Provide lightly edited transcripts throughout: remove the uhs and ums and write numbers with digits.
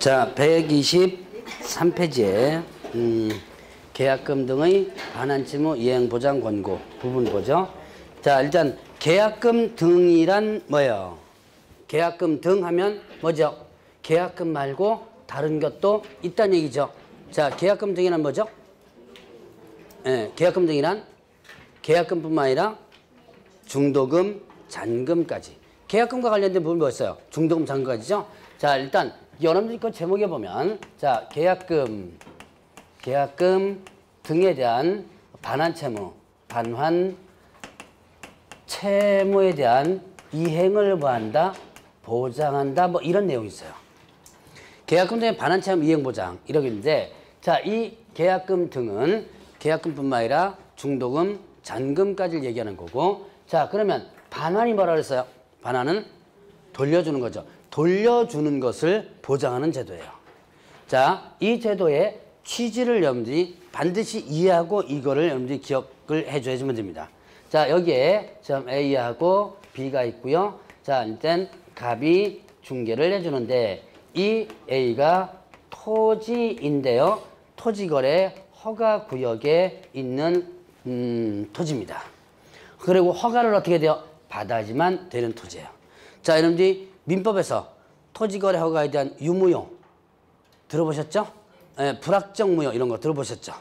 자, 123페이지에 계약금 등의 반환채무 이행보장 권고 부분 보죠. 자, 일단 계약금 등이란 뭐예요? 계약금 등 하면 뭐죠? 계약금 말고 다른 것도 있다는 얘기죠. 자, 계약금 등이란 뭐죠? 계약금 등이란 계약금뿐만 아니라 중도금, 잔금까지. 계약금과 관련된 부분이 뭐였어요? 중도금, 잔금까지죠? 자, 일단 여러분들이 그 제목에 보면 자, 계약금 등에 대한 반환채무, 반환 채무에 대한 이행을 뭐한다? 보장한다. 뭐 이런 내용이 있어요. 계약금 등의 반환채무 이행보장 이렇게 있는데, 자, 이 계약금 등은 계약금뿐만 아니라 중도금, 잔금까지를 얘기하는 거고, 자, 그러면 반환이 뭐라 그랬어요? 반환은 돌려주는 거죠. 돌려주는 것을 보장하는 제도예요. 자, 이 제도의 취지를 여러분들이 반드시 이해하고 이거를 여러분들이 기억을 해줘야지만 됩니다. 자, 여기에 점 A하고 B가 있고요. 자, 일단 갑이 중개를 해주는데 이 A가 토지인데요. 토지거래 허가구역에 있는 토지입니다. 그리고 허가를 어떻게 돼요? 받아야지만 되는 토지예요. 자, 여러분들이 민법에서 토지거래 허가에 대한 유무용 들어보셨죠? 예, 불확정 무효 이런 거 들어보셨죠?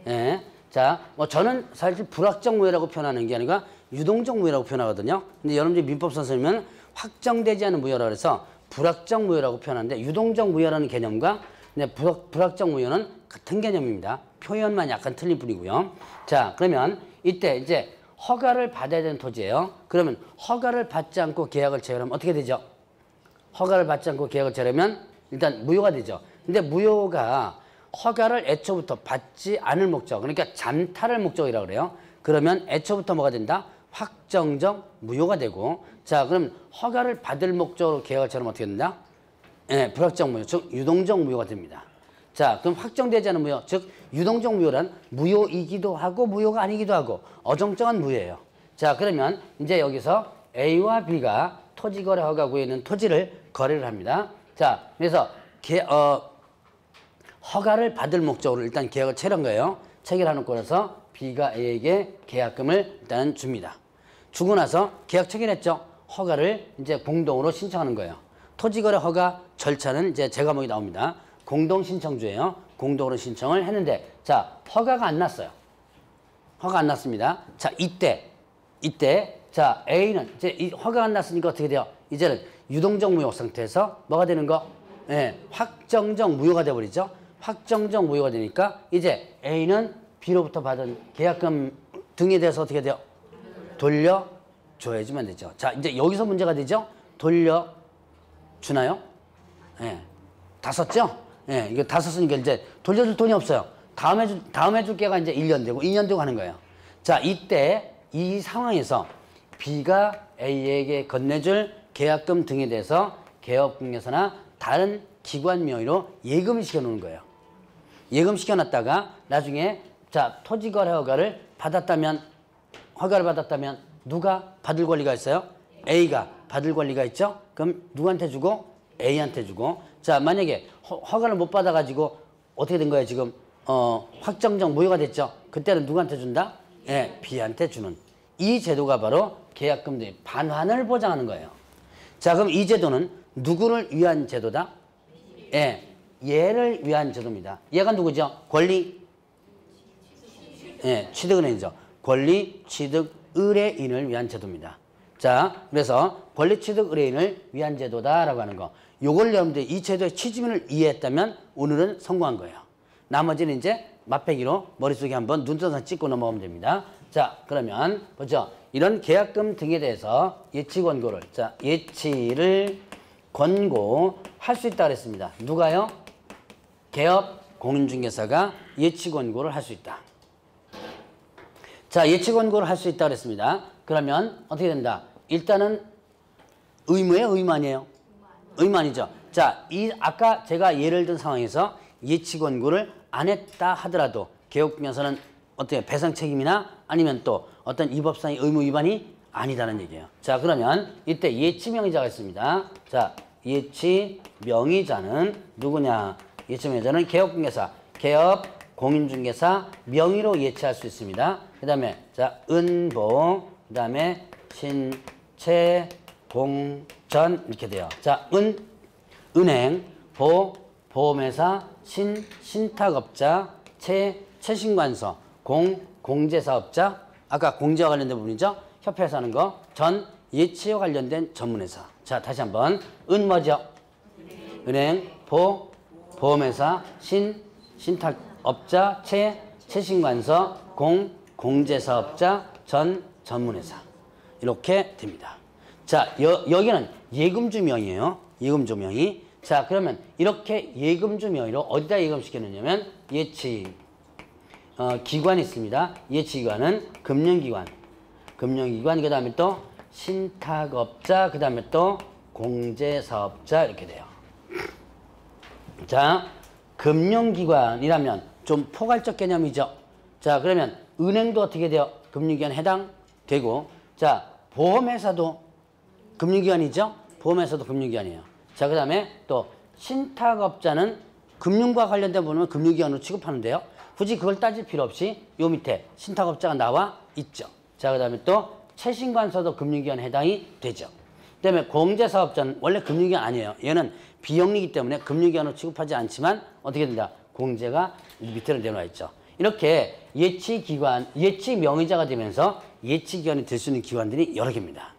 예. 자, 뭐 저는 사실 불확정 무효라고 표현하는 게 아니라 유동적 무효라고 표현하거든요. 근데 여러분들이 민법 선생님은 확정되지 않은 무효라고 해서 불확정 무효라고 표현하는데, 유동적 무효라는 개념과 불확정 무효는 같은 개념입니다. 표현만 약간 틀린 뿐이고요. 자, 그러면 이때 이제 허가를 받아야 되는 토지예요. 그러면 허가를 받지 않고 계약을 체결하면 어떻게 되죠? 허가를 받지 않고 계약을 체결하면 일단 무효가 되죠. 근데 무효가 허가를 애초부터 받지 않을 목적, 그러니까 잠탈할 목적이라고 그래요. 그러면 애초부터 뭐가 된다? 확정적 무효가 되고, 자, 그럼 허가를 받을 목적으로 계약을 체결하면 어떻게 된다? 예, 불확정 무효, 즉 유동적 무효가 됩니다. 자, 그럼 확정되지 않은 무효, 즉 유동적 무효란 무효이기도 하고 무효가 아니기도 하고 어정쩡한 무효예요. 자, 그러면 이제 여기서 A와 B가 토지거래 허가구에 있는 토지를 거래를 합니다. 자, 그래서 허가를 받을 목적으로 일단 계약을 체결한 거예요. 체결하는 거라서 B가 A에게 계약금을 일단 줍니다. 주고 나서 계약 체결했죠. 허가를 이제 공동으로 신청하는 거예요. 토지거래 허가 절차는 이제 제 과목이 나옵니다. 공동신청주예요. 공동으로 신청을 했는데, 자, 허가가 안 났어요. 허가 안 났습니다. 자, 이때 자, A는 이제 이 허가가 안 났으니까 어떻게 돼요? 이제는 유동적 무효 상태에서 뭐가 되는 거? 예, 확정적 무효가 돼버리죠. 확정적 무효가 되니까 이제 A는 B로부터 받은 계약금 등에 대해서 어떻게 돼요? 돌려줘야지만 되죠. 자, 이제 여기서 문제가 되죠? 돌려주나요? 예, 다 썼죠? 예, 이거 다 썼으니까 이제 돌려줄 돈이 없어요. 다음에 줄 게가 이제 1년 되고 2년 되고 하는 거예요. 자, 이때 이 상황에서 B가 A에게 건네줄 계약금 등에 대해서 개업공개서나 다른 기관 명의로 예금을 시켜놓는 거예요. 예금 시켜놨다가 나중에 자, 토지거래 허가를 받았다면 누가 받을 권리가 있어요? A가 받을 권리가 있죠? 그럼 누구한테 주고? A한테 주고. 자, 만약에 허가를 못 받아가지고 어떻게 된 거예요? 지금 확정적 무효가 됐죠? 그때는 누구한테 준다? 예, B한테 주는. 이 제도가 바로 계약금 등의 반환을 보장하는 거예요. 자, 그럼 이 제도는 누구를 위한 제도다? 예, 얘를 위한 제도입니다. 얘가 누구죠? 권리, 예, 취득은행이죠. 권리, 취득, 의뢰인을 위한 제도입니다. 자, 그래서 권리, 취득, 의뢰인을 위한 제도다라고 하는 거. 요걸 여러분들이 이 제도의 취지면을 이해했다면 오늘은 성공한 거예요. 나머지는 이제 맛배기로 머릿속에 한번 눈동자 찍고 넘어가면 됩니다. 자, 그러면 보죠. 이런 계약금 등에 대해서 예치 권고를, 자, 예치를 권고할 수 있다 그랬습니다. 누가요? 개업 공인중개사가 예치 권고를 할 수 있다. 자, 예치 권고를 할 수 있다 그랬습니다. 그러면 어떻게 된다? 일단은 의무예요, 의무 아니에요? 의무아니죠. 자, 아까 제가 예를 든 상황에서 예치 권고를 안 했다 하더라도 개업공개서는 어떻게 배상 책임이나 아니면 또 어떤 이 법상의 의무 위반이 아니다는 얘기예요. 자, 그러면 이때 예치 명의자가 있습니다. 자, 예치 명의자는 누구냐? 예치 명의자는 개업공개사, 개업 공인중개사 명의로 예치할 수 있습니다. 그 다음에 자 은보, 그 다음에 신채 공전 이렇게 돼요. 자 은행, 보험회사, 신탁업자, 채신관서, 공제사업자, 아까 공제와 관련된 부분이죠. 협회에서 하는 거, 전 예치와 관련된 전문회사. 자 다시 한번 뭐죠? 은행, 보험회사, 신탁업자, 채신관서, 공제사업자, 전문회사. 이렇게 됩니다. 자 여기는 예금주 명의예요. 예금주 명의. 자 그러면 이렇게 예금주 명의로 어디다 예금시켰느냐면 예치 기관이 있습니다. 예치기관은 금융기관, 그 다음에 또 신탁업자, 그 다음에 또 공제사업자 이렇게 돼요. 자 금융기관이라면 좀 포괄적 개념이죠. 자 그러면 은행도 어떻게 돼요? 금융기관에 해당되고, 자 보험회사도 금융기관이죠. 보험회사도 금융기관이에요. 자 그 다음에 또 신탁업자는 금융과 관련된 부분은 금융기관으로 취급하는데요. 굳이 그걸 따질 필요 없이 요 밑에 신탁업자가 나와 있죠. 자 그 다음에 또 채신관서도 금융기관에 해당이 되죠. 그 다음에 공제사업자는 원래 금융기관 아니에요. 얘는 비영리이기 때문에 금융기관으로 취급하지 않지만 어떻게 된다? 공제가 밑으로 내려와 있죠. 이렇게 예치기관, 예치명의자가 되면서 예치기관이 될 수 있는 기관들이 여러 개입니다.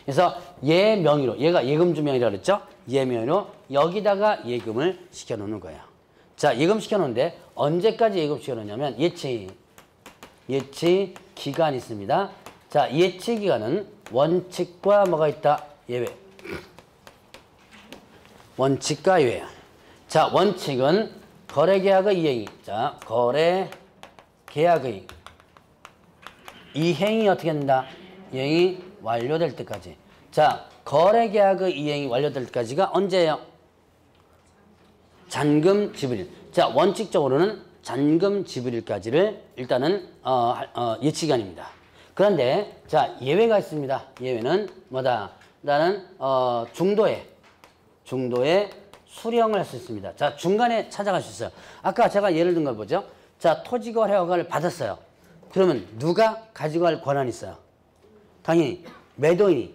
그래서 예명의로, 얘가 예금주 명의라고 그랬죠? 예명의로 여기다가 예금을 시켜놓는 거예요. 자, 예금 시켜놓는데 언제까지 예금 시켜놓냐면 예치기간이 있습니다. 자, 예치기간은 원칙과 뭐가 있다? 예외. 원칙과 예외. 자, 원칙은 거래계약의 이행이. 자, 거래계약의 이행이 어떻게 된다? 이행이 완료될 때까지. 자, 거래계약의 이행이 완료될 때까지가 언제예요? 잔금 지불일. 자, 원칙적으로는 잔금 지불일까지를 일단은 예치기간입니다. 그런데 자, 예외가 있습니다. 예외는 뭐다? 나는 중도에 수령을 할 수 있습니다. 자, 중간에 찾아갈 수 있어요. 아까 제가 예를 든 걸 보죠. 자, 토지거래 허가를 받았어요. 그러면 누가 가지고 갈 권한이 있어요? 당연히 매도인이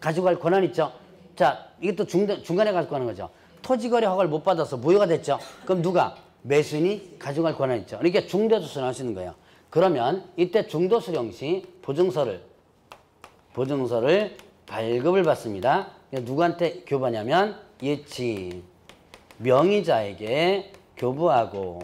가지고 갈 권한이 있죠. 자, 이게 또 중간에 가지고 가는 거죠. 토지거래 허가를 못 받아서 무효가 됐죠. 그럼 누가? 매수인이 가지고 갈 권한이 있죠. 그러니까 중도에서 수령할 수 있는 거예요. 그러면 이때 중도 수령 시 보증서를 발급을 받습니다. 누구한테 교부하냐면 예치 명의자에게 교부하고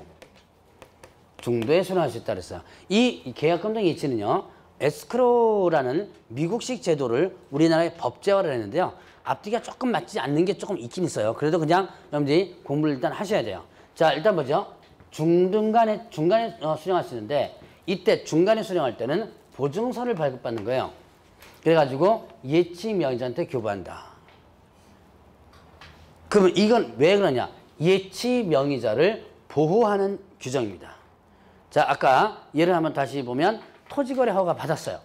중도에 수령할 수 있다 그랬어요. 이 계약금등 예치는요, 에스크로라는 미국식 제도를 우리나라에 법제화를 했는데요. 앞뒤가 조금 맞지 않는 게 조금 있긴 있어요. 그래도 그냥 여러분들이 공부를 일단 하셔야 돼요. 자, 일단 보죠. 중간에 수령할 수 있는데 이때 중간에 수령할 때는 보증서를 발급받는 거예요. 그래가지고 예치 명의자한테 교부한다. 그러면 이건 왜 그러냐? 예치 명의자를 보호하는 규정입니다. 자, 아까 예를 한번 다시 보면 토지거래 허가 받았어요.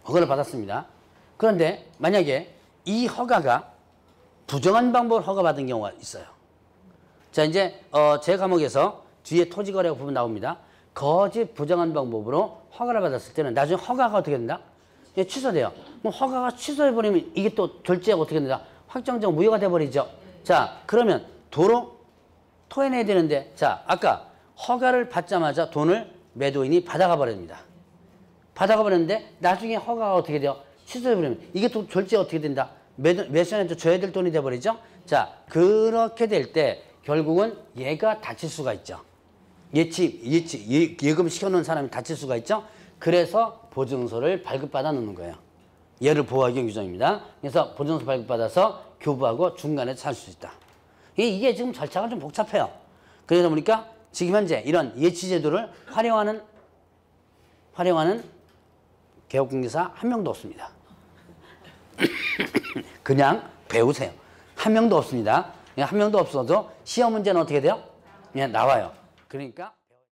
허가를 받았습니다. 그런데 만약에 이 허가가 부정한 방법으로 허가받은 경우가 있어요. 자, 이제 제 과목에서 뒤에 토지거래 부분 나옵니다. 거짓 부정한 방법으로 허가를 받았을 때는 나중에 허가가 어떻게 된다? 예, 취소돼요. 그럼 허가가 취소해버리면 이게 또 결제가 어떻게 된다? 확정적 무효가 돼버리죠. 자, 그러면 도로 토해내야 되는데, 자, 아까 허가를 받자마자 돈을 매도인이 받아가 버립니다. 받아가 버렸는데 나중에 허가가 어떻게 돼요? 취소해버리면 이게 또 결제가 어떻게 된다? 매수인한테 줘야 될 돈이 돼버리죠. 자, 그렇게 될 때 결국은 얘가 다칠 수가 있죠. 예금 시켜놓은 사람이 다칠 수가 있죠. 그래서 보증서를 발급받아 놓는 거예요. 얘를 보호하기 위한 규정입니다. 그래서 보증서 발급받아서 교부하고 중간에 살 수 있다. 이게 지금 절차가 좀 복잡해요. 그러다 보니까 지금 현재 이런 예치제도를 활용하는 개업공개사 한 명도 없습니다. 그냥 배우세요. 한 명도 없습니다. 한 명도 없어도 시험 문제는 어떻게 돼요? 그냥 나와요. 그러니까